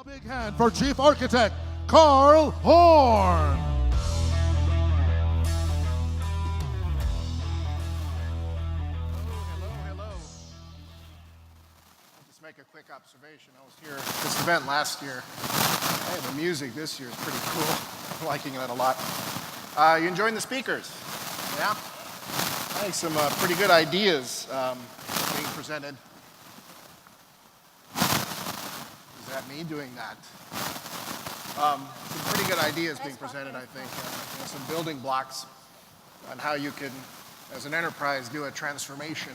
big hand for Chief Architect Karl Horne. Hello. I'll just make a quick observation. I was here at this event last year. Hey, the music this year is pretty cool. I'm liking that a lot. You enjoying the speakers? Yeah? I think some pretty good ideas being presented. Is that me doing that? Some pretty good ideas being presented, I think. Some building blocks on how you can, as an enterprise, do a transformation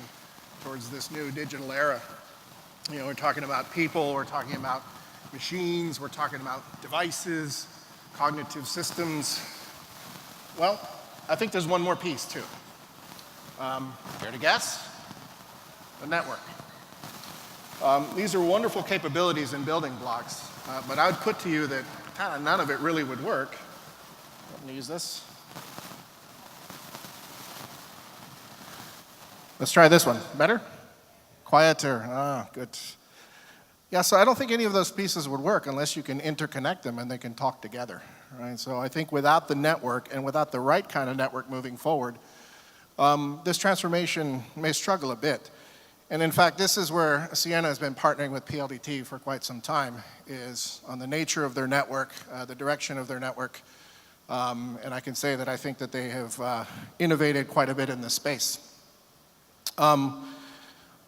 towards this new digital era. You know, we're talking about people, we're talking about machines, we're talking about devices, cognitive systems. Well, I think there's one more piece too. Care to guess? The network. These are wonderful capabilities and building blocks, but I would put to you that kind of none of it really would work. I'm going to use this. Let's try this one. Better? Quieter. Ah, good. Yeah, so I don't think any of those pieces would work unless you can interconnect them and they can talk together. Right? So I think without the network and without the right kind of network moving forward, this transformation may struggle a bit. And in fact, this is where Ciena has been partnering with PLDT for quite some time, is on the nature of their network, the direction of their network. And I can say that I think that they have innovated quite a bit in this space.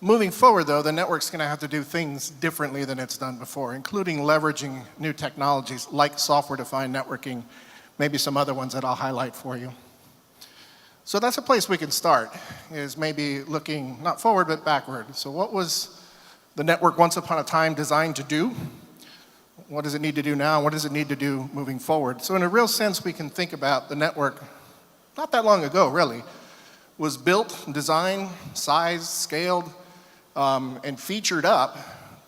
Moving forward, though, the network's going to have to do things differently than it's done before, including leveraging new technologies like software-defined networking, maybe some other ones that I'll highlight for you. So that's a place we can start, is maybe looking not forward but backward. So what was the network once upon a time designed to do? What does it need to do now? What does it need to do moving forward? So in a real sense, we can think about the network, not that long ago really, was built, designed, sized, scaled, and featured up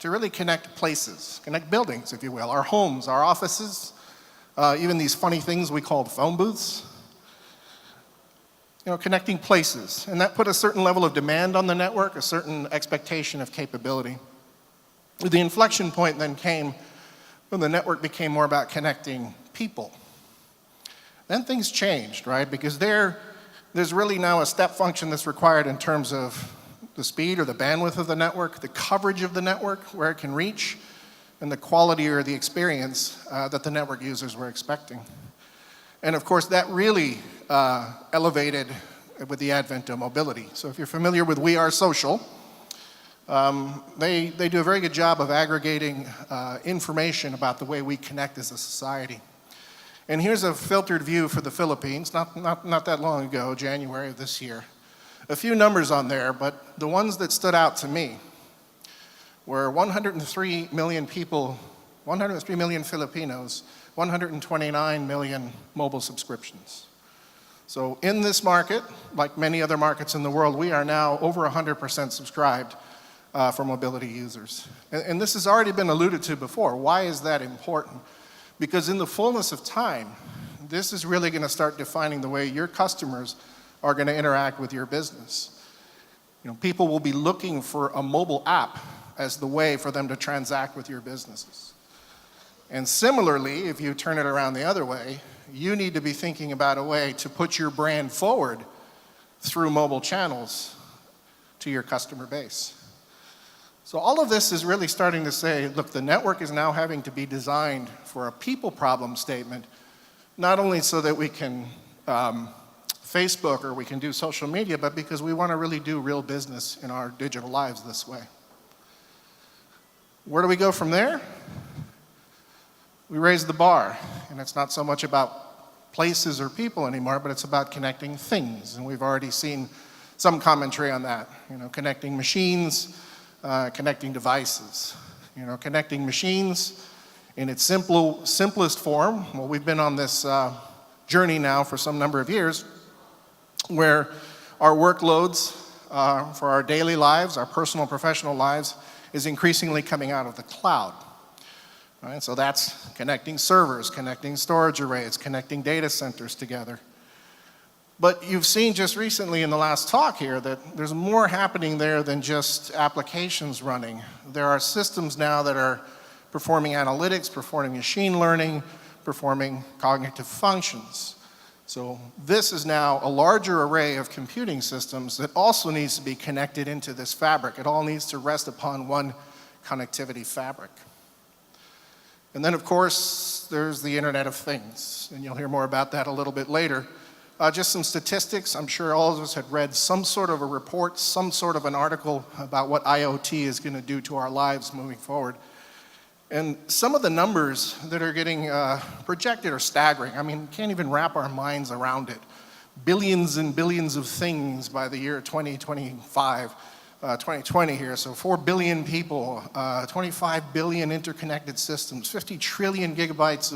to really connect places, connect buildings, if you will, our homes, our offices, even these funny things we called phone booths. You know, connecting places. And that put a certain level of demand on the network, a certain expectation of capability. The inflection point then came when the network became more about connecting people. Then things changed, right? Because there's really now a step function that's required in terms of the speed or the bandwidth of the network, the coverage of the network, where it can reach, and the quality or the experience that the network users were expecting. And of course, that really elevated with the advent of mobility. So if you're familiar with We Are Social, they do a very good job of aggregating information about the way we connect as a society. And here's a filtered view for the Philippines, not that long ago, January of this year. A few numbers on there, but the ones that stood out to me were 103 million people, 103 million Filipinos, 129 million mobile subscriptions. So in this market, like many other markets in the world, we are now over 100% subscribed for mobility users. And this has already been alluded to before. Why is that important? Because in the fullness of time, this is really going to start defining the way your customers are going to interact with your business. You know, people will be looking for a mobile app as the way for them to transact with your businesses. And similarly, if you turn it around the other way, you need to be thinking about a way to put your brand forward through mobile channels to your customer base. So all of this is really starting to say, look, the network is now having to be designed for a people problem statement, not only so that we can Facebook or we can do social media, but because we want to really do real business in our digital lives this way. Where do we go from there? We raise the bar, and it's not so much about places or people anymore, but it's about connecting things, and we've already seen some commentary on that. You know, connecting machines, connecting devices. You know, connecting machines in its simplest form. Well, we've been on this journey now for some number of years, where our workloads for our daily lives, our personal, professional lives, is increasingly coming out of the cloud. Right, so that's connecting servers, connecting storage arrays, connecting data centers together. But you've seen just recently in the last talk here that there's more happening there than just applications running. There are systems now that are performing analytics, performing machine learning, performing cognitive functions. So this is now a larger array of computing systems that also needs to be connected into this fabric. It all needs to rest upon one connectivity fabric. And then, of course, there's the Internet of Things, and you'll hear more about that a little bit later. Just some statistics. I'm sure all of us had read some sort of a report, some sort of an article about what IoT is going to do to our lives moving forward. And some of the numbers that are getting projected are staggering. I mean, we can't even wrap our minds around it. Billions and billions of things by the year 2025, 2020 here. So 4 billion people, 25 billion interconnected systems, 50 trillion gigabytes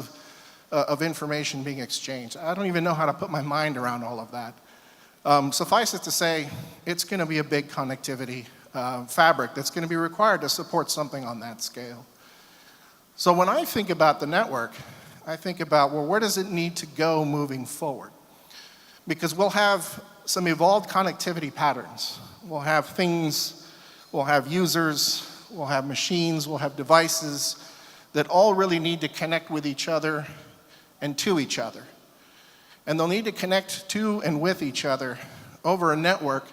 of information being exchanged. I don't even know how to put my mind around all of that. Suffice it to say, it's going to be a big connectivity fabric that's going to be required to support something on that scale. So when I think about the network, I think about, well, where does it need to go moving forward? Because we'll have some evolved connectivity patterns. We'll have things, we'll have users, we'll have machines, we'll have devices that all really need to connect with each other and to each other. And they'll need to connect to and with each other over a network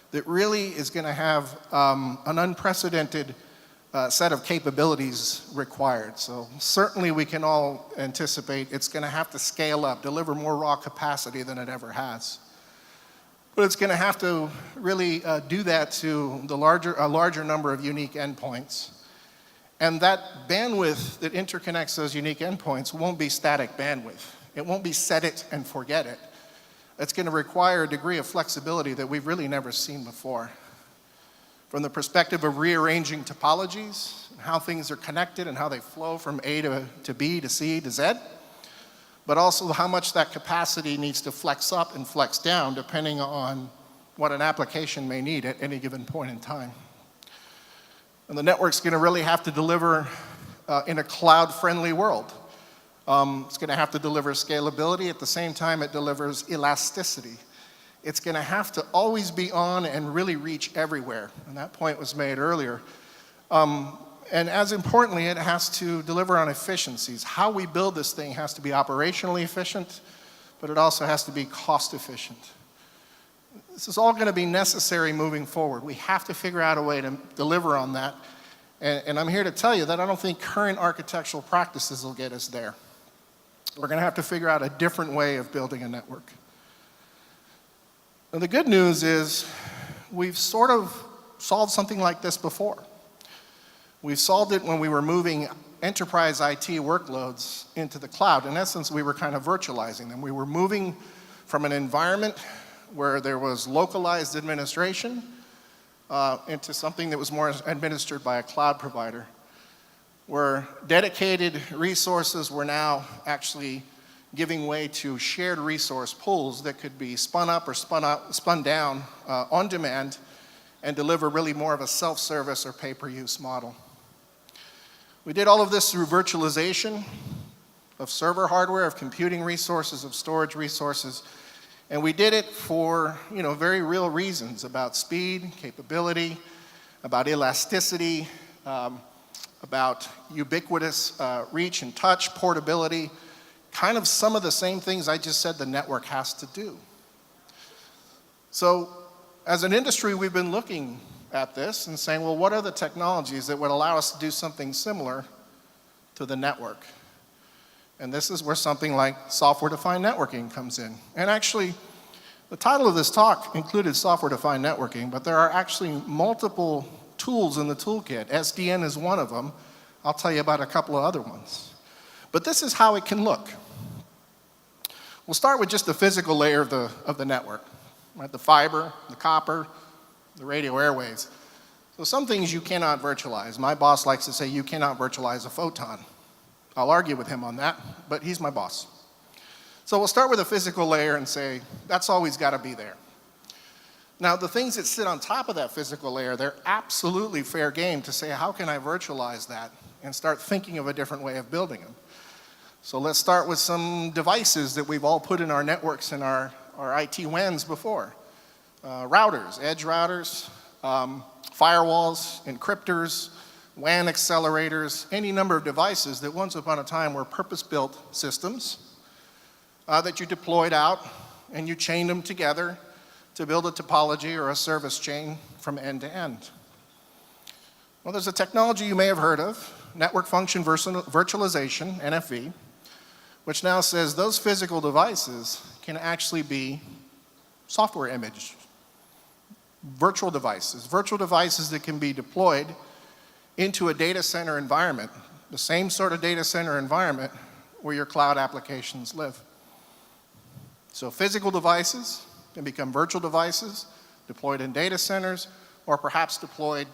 that really is going to have an unprecedented set of capabilities required. So certainly we can all anticipate it's going to have to scale up, deliver more raw capacity than it ever has. But it's going to have to really do that to a larger number of unique endpoints. And that bandwidth that interconnects those unique endpoints won't be static bandwidth. It won't be set it and forget it. It's going to require a degree of flexibility that we've really never seen before. From the perspective of rearranging topologies, and how things are connected and how they flow from A to B to C to Z, but also how much that capacity needs to flex up and flex down depending on what an application may need at any given point in time. And the network's going to really have to deliver in a cloud-friendly world. It's going to have to deliver scalability. At the same time, it delivers elasticity. It's going to have to always be on and really reach everywhere. And that point was made earlier. And as importantly, it has to deliver on efficiencies. How we build this thing has to be operationally efficient, but it also has to be cost efficient. This is all going to be necessary moving forward. We have to figure out a way to deliver on that. And I'm here to tell you that I don't think current architectural practices will get us there. We're going to have to figure out a different way of building a network. Now, the good news is we've sort of solved something like this before. We solved it when we were moving enterprise IT workloads into the cloud. In essence, we were kind of virtualizing them. We were moving from an environment where there was localized administration into something that was more administered by a cloud provider, where dedicated resources were now actually giving way to shared resource pools that could be spun up or spun down on demand and deliver really more of a self-service or pay-per-use model. We did all of this through virtualization of server hardware, of computing resources, of storage resources, and we did it for very real reasons about speed, capability, about elasticity, about ubiquitous reach and touch, portability, kind of some of the same things I just said the network has to do. So as an industry, we've been looking at this and saying, well, what are the technologies that would allow us to do something similar to the network? And this is where something like software-defined networking comes in. And actually, the title of this talk included software-defined networking, but there are actually multiple tools in the toolkit. SDN is one of them. I'll tell you about a couple of other ones. But this is how it can look. We'll start with just the physical layer of the network, right? The fiber, the copper, the radio airways. So some things you cannot virtualize. My boss likes to say you cannot virtualize a photon. I'll argue with him on that, but he's my boss. So we'll start with the physical layer and say that's always got to be there. Now, the things that sit on top of that physical layer, they're absolutely fair game to say, how can I virtualize that and start thinking of a different way of building them? So let's start with some devices that we've all put in our networks and our IT WANs before. Routers, edge routers, firewalls, encryptors, WAN accelerators, any number of devices that once upon a time were purpose-built systems that you deployed out and you chained them together to build a topology or a service chain from end to end. Well, there's a technology you may have heard of, Network Function Virtualization, NFV, which now says those physical devices can actually be software image, virtual devices that can be deployed into a data center environment, the same sort of data center environment where your cloud applications live. So physical devices can become virtual devices deployed in data centers, or perhaps deployed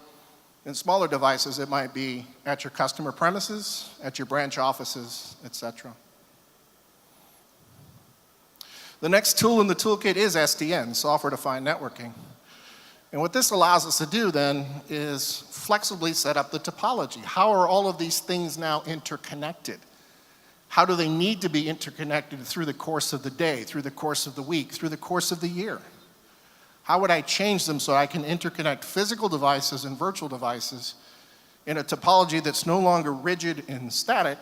in smaller devices. It might be at your customer premises, at your branch offices, etc. The next tool in the toolkit is SDN, Software-Defined Networking. And what this allows us to do then is flexibly set up the topology. How are all of these things now interconnected? How do they need to be interconnected through the course of the day, through the course of the week, through the course of the year? How would I change them so I can interconnect physical devices and virtual devices in a topology that's no longer rigid and static,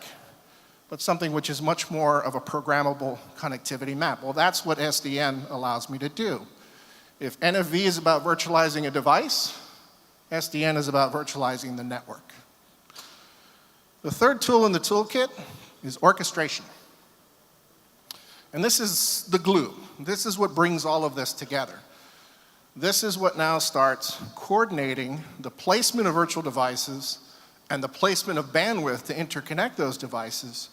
but something which is much more of a programmable connectivity map? Well, that's what SDN allows me to do. If NFV is about virtualizing a device, SDN is about virtualizing the network. The third tool in the toolkit is orchestration. And this is the glue. This is what brings all of this together. This is what now starts coordinating the placement of virtual devices and the placement of bandwidth to interconnect those devices,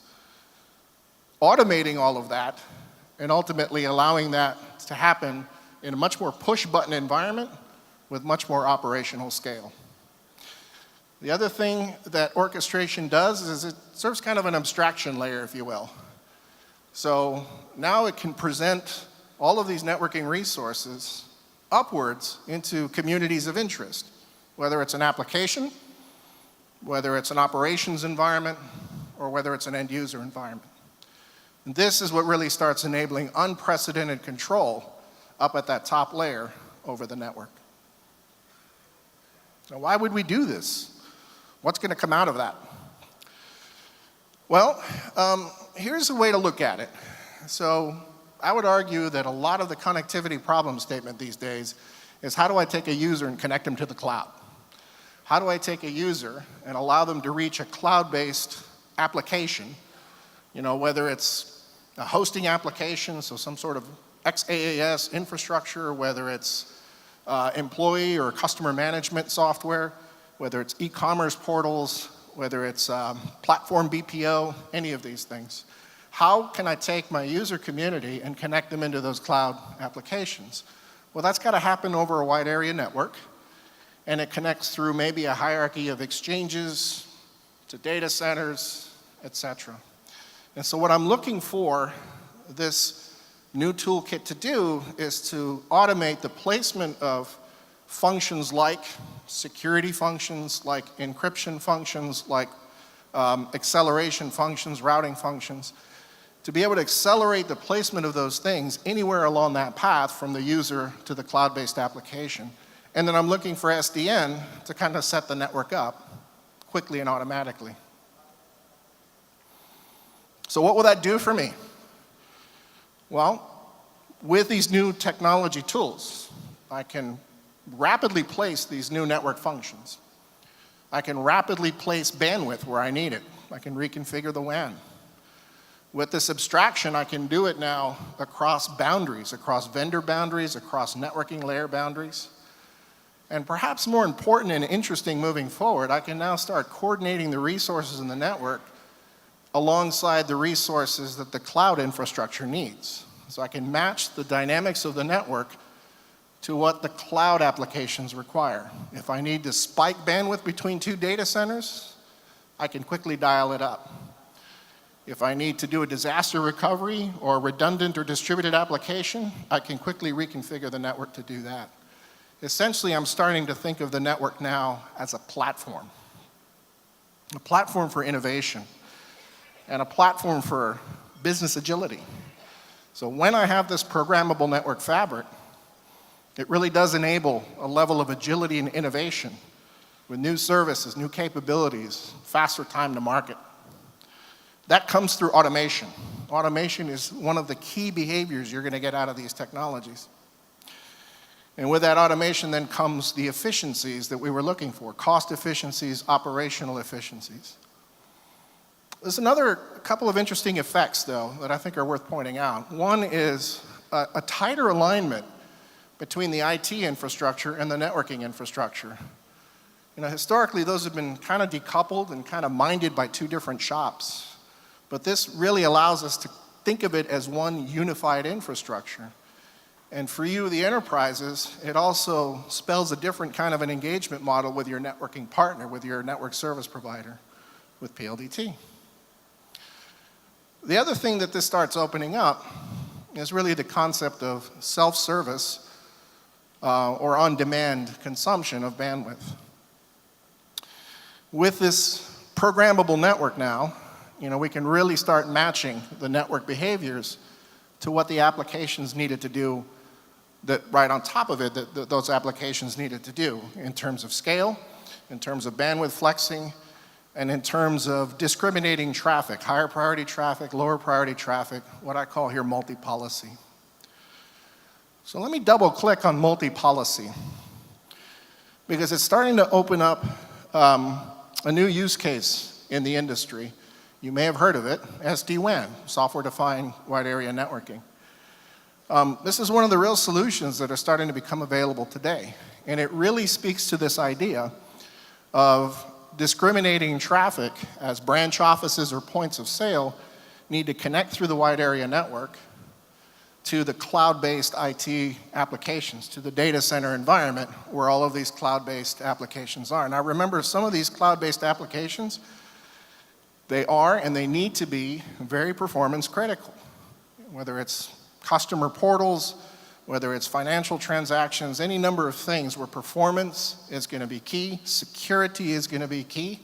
automating all of that, and ultimately allowing that to happen in a much more push-button environment with much more operational scale. The other thing that orchestration does is it serves kind of an abstraction layer, if you will. So now it can present all of these networking resources upwards into communities of interest, whether it's an application, whether it's an operations environment, or whether it's an end user environment. And this is what really starts enabling unprecedented control up at that top layer over the network. Now, why would we do this? What's going to come out of that? Well, here's a way to look at it. So I would argue that a lot of the connectivity problem statement these days is, how do I take a user and connect them to the cloud? How do I take a user and allow them to reach a cloud-based application, whether it's a hosting application, so some sort of XaaS infrastructure, whether it's employee or customer management software, whether it's e-commerce portals, whether it's platform BPO, any of these things. How can I take my user community and connect them into those cloud applications? Well, that's got to happen over a wide area network, and it connects through maybe a hierarchy of exchanges to data centers, etc. And so what I'm looking for this new toolkit to do is to automate the placement of functions like security functions, like encryption functions, like acceleration functions, routing functions, to be able to accelerate the placement of those things anywhere along that path from the user to the cloud-based application. And then I'm looking for SDN to kind of set the network up quickly and automatically. So what will that do for me? Well, with these new technology tools, I can rapidly place these new network functions. I can rapidly place bandwidth where I need it. I can reconfigure the WAN. With this abstraction, I can do it now across boundaries, across vendor boundaries, across networking layer boundaries. And perhaps more important and interesting moving forward, I can now start coordinating the resources in the network alongside the resources that the cloud infrastructure needs. So I can match the dynamics of the network to what the cloud applications require. If I need to spike bandwidth between two data centers, I can quickly dial it up. If I need to do a disaster recovery or a redundant or distributed application, I can quickly reconfigure the network to do that. Essentially, I'm starting to think of the network now as a platform for innovation, and a platform for business agility. So when I have this programmable network fabric, it really does enable a level of agility and innovation with new services, new capabilities, faster time to market. That comes through automation. Automation is one of the key behaviors you're going to get out of these technologies. And with that automation then comes the efficiencies that we were looking for, cost efficiencies, operational efficiencies. There's another couple of interesting effects, though, that I think are worth pointing out. One is a tighter alignment between the IT infrastructure and the networking infrastructure. You know, historically, those have been kind of decoupled and kind of minded by two different shops. But this really allows us to think of it as one unified infrastructure. And for you, the enterprises, it also spells a different kind of an engagement model with your networking partner, with your network service provider, with PLDT. The other thing that this starts opening up is really the concept of self-service or on-demand consumption of bandwidth. With this programmable network now, you know, we can really start matching the network behaviors to what the applications needed to do, that right on top of it, that those applications needed to do in terms of scale, in terms of bandwidth flexing, and in terms of discriminating traffic, higher priority traffic, lower priority traffic, what I call here MultiPolicy. So let me double click on MultiPolicy, because it's starting to open up a new use case in the industry. You may have heard of it, SD-WAN, Software-Defined Wide Area Networking. This is one of the real solutions that are starting to become available today. And it really speaks to this idea of discriminating traffic as branch offices or points of sale need to connect through the wide area network to the cloud-based IT applications, to the data center environment where all of these cloud-based applications are. Now remember, some of these cloud-based applications, they are and they need to be very performance critical, whether it's customer portals, whether it's financial transactions, any number of things where performance is going to be key, security is going to be key.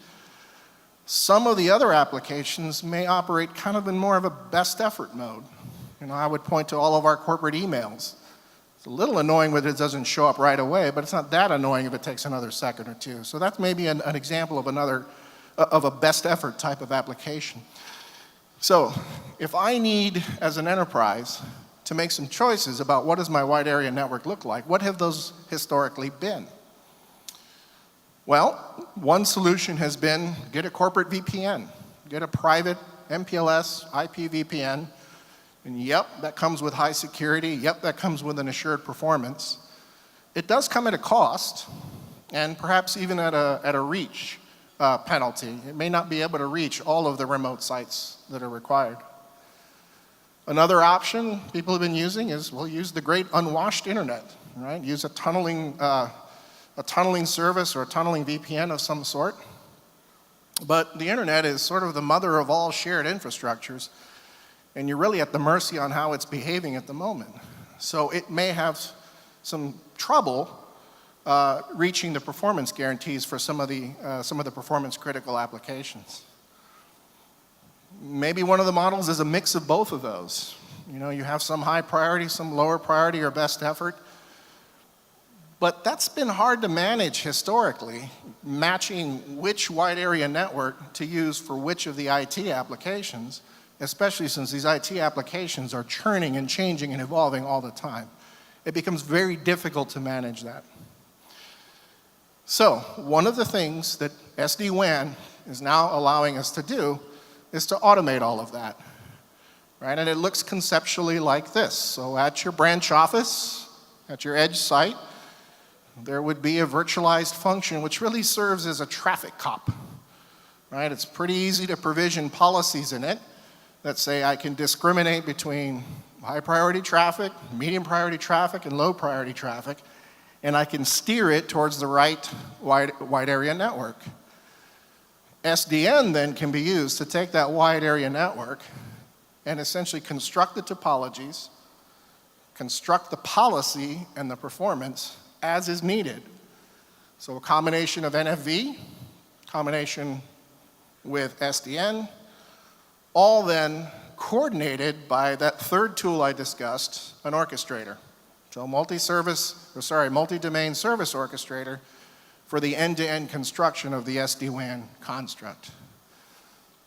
Some of the other applications may operate kind of in more of a best effort mode. You know, I would point to all of our corporate emails. It's a little annoying when it doesn't show up right away, but it's not that annoying if it takes another second or two. So that's maybe an example of a best effort type of application. So if I need, as an enterprise, to make some choices about what does my wide area network look like, what have those historically been? Well, one solution has been get a corporate VPN, get a private MPLS IP VPN, and yep, that comes with high security, yep, that comes with an assured performance. It does come at a cost, and perhaps even at a reach penalty. It may not be able to reach all of the remote sites that are required. Another option people have been using is, well, use the great unwashed internet, right? Use a tunneling service or a tunneling VPN of some sort. But the internet is sort of the mother of all shared infrastructures, and you're really at the mercy on how it's behaving at the moment. So it may have some trouble reaching the performance guarantees for some of the performance critical applications. Maybe one of the models is a mix of both of those. You know, you have some high priority, some lower priority or best effort. But that's been hard to manage historically, matching which wide area network to use for which of the IT applications, especially since these IT applications are churning and changing and evolving all the time. It becomes very difficult to manage that. So one of the things that SD-WAN is now allowing us to do is to automate all of that, right? And it looks conceptually like this. So at your branch office, at your edge site, there would be a virtualized function which really serves as a traffic cop, right? It's pretty easy to provision policies in it that say I can discriminate between high priority traffic, medium priority traffic, and low priority traffic, and I can steer it towards the right wide area network. SDN then can be used to take that wide area network and essentially construct the topologies, construct the policy and the performance as is needed. So a combination of NFV, combination with SDN, all then coordinated by that third tool I discussed, an orchestrator. So multi-domain service orchestrator for the end-to-end construction of the SD-WAN construct.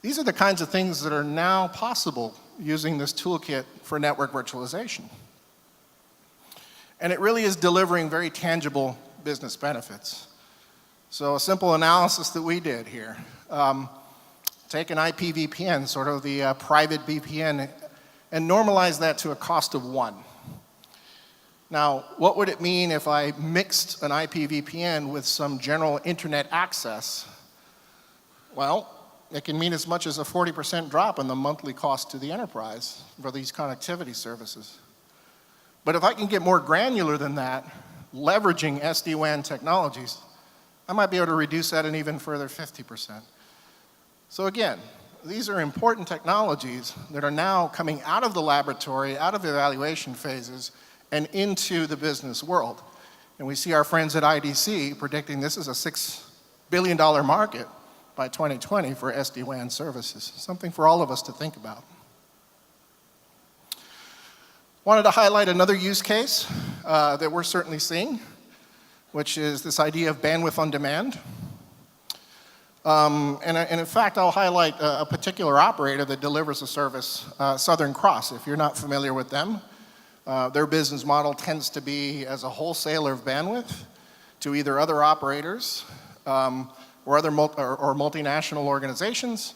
These are the kinds of things that are now possible using this toolkit for network virtualization. And it really is delivering very tangible business benefits. So a simple analysis that we did here. Take an IPVPN, sort of the private VPN, and normalize that to a cost of 1. Now, what would it mean if I mixed an IPVPN with some general internet access? Well, it can mean as much as a 40% drop in the monthly cost to the enterprise for these connectivity services. But if I can get more granular than that, leveraging SD-WAN technologies, I might be able to reduce that an even further 50%. So again, these are important technologies that are now coming out of the laboratory, out of evaluation phases, and into the business world. And we see our friends at IDC predicting this is a $6 billion market by 2020 for SD-WAN services, something for all of us to think about. Wanted to highlight another use case that we're certainly seeing, which is this idea of bandwidth on demand. And in fact, I'll highlight a particular operator that delivers a service, Southern Cross. If you're not familiar with them, their business model tends to be as a wholesaler of bandwidth to either other operators or other multinational organizations,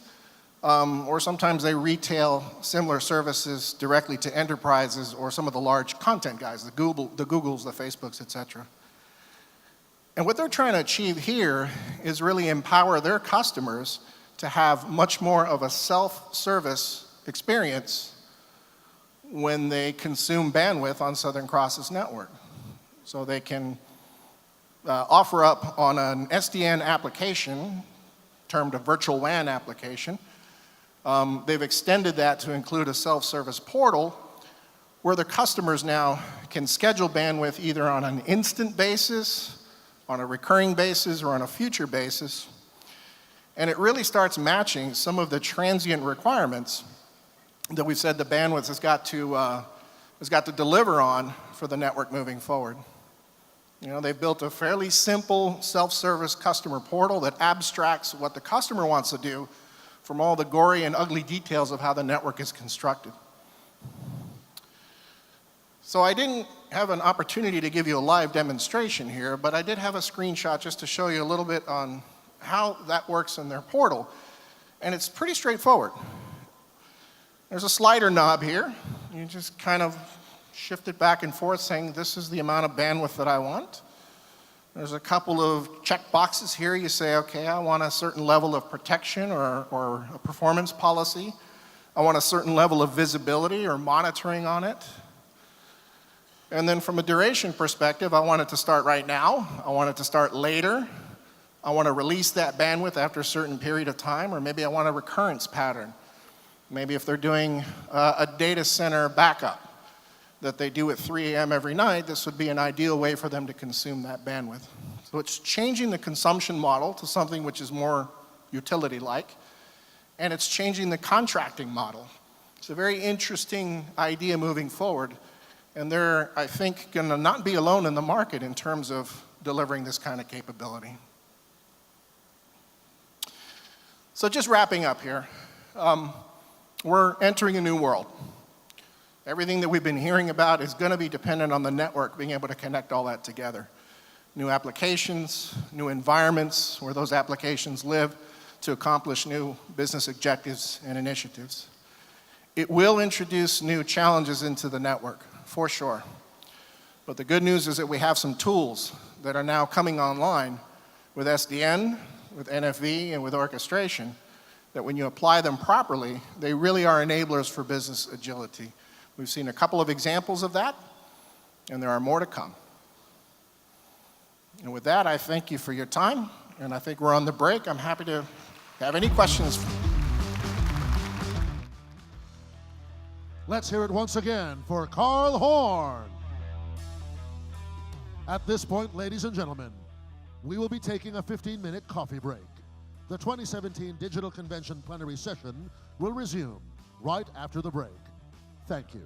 or sometimes they retail similar services directly to enterprises or some of the large content guys, the Googles, the Facebooks, et cetera. And what they're trying to achieve here is really empower their customers to have much more of a self-service experience when they consume bandwidth on Southern Cross's network. So they can offer up on an SDN application, termed a virtual WAN application. They've extended that to include a self-service portal where the customers now can schedule bandwidth either on an instant basis, on a recurring basis, or on a future basis. And it really starts matching some of the transient requirements that we've said the bandwidth has got to deliver on for the network moving forward. You know, they've built a fairly simple self-service customer portal that abstracts what the customer wants to do from all the gory and ugly details of how the network is constructed. So I didn't have an opportunity to give you a live demonstration here, but I did have a screenshot just to show you a little bit on how that works in their portal. And it's pretty straightforward. There's a slider knob here. You just kind of shift it back and forth saying this is the amount of bandwidth that I want. There's a couple of check boxes here. You say, okay, I want a certain level of protection or a performance policy. I want a certain level of visibility or monitoring on it. And then from a duration perspective, I want it to start right now. I want it to start later. I want to release that bandwidth after a certain period of time, or maybe I want a recurrence pattern. Maybe if they're doing a data center backup that they do at 3 a.m. every night, this would be an ideal way for them to consume that bandwidth. So it's changing the consumption model to something which is more utility-like, and it's changing the contracting model. It's a very interesting idea moving forward, and they're, I think, going to not be alone in the market in terms of delivering this kind of capability. So just wrapping up here. We're entering a new world. Everything that we've been hearing about is going to be dependent on the network being able to connect all that together. New applications, new environments where those applications live to accomplish new business objectives and initiatives. It will introduce new challenges into the network, for sure. But the good news is that we have some tools that are now coming online with SDN, with NFV, and with orchestration, that when you apply them properly, they really are enablers for business agility. We've seen a couple of examples of that, and there are more to come. And with that, I thank you for your time, and I think we're on the break. I'm happy to have any questions. Let's hear it once again for Karl Horne. At this point, ladies and gentlemen, we will be taking a 15-minute coffee break. The 2017 Digital Convention Plenary Session will resume right after the break. Thank you.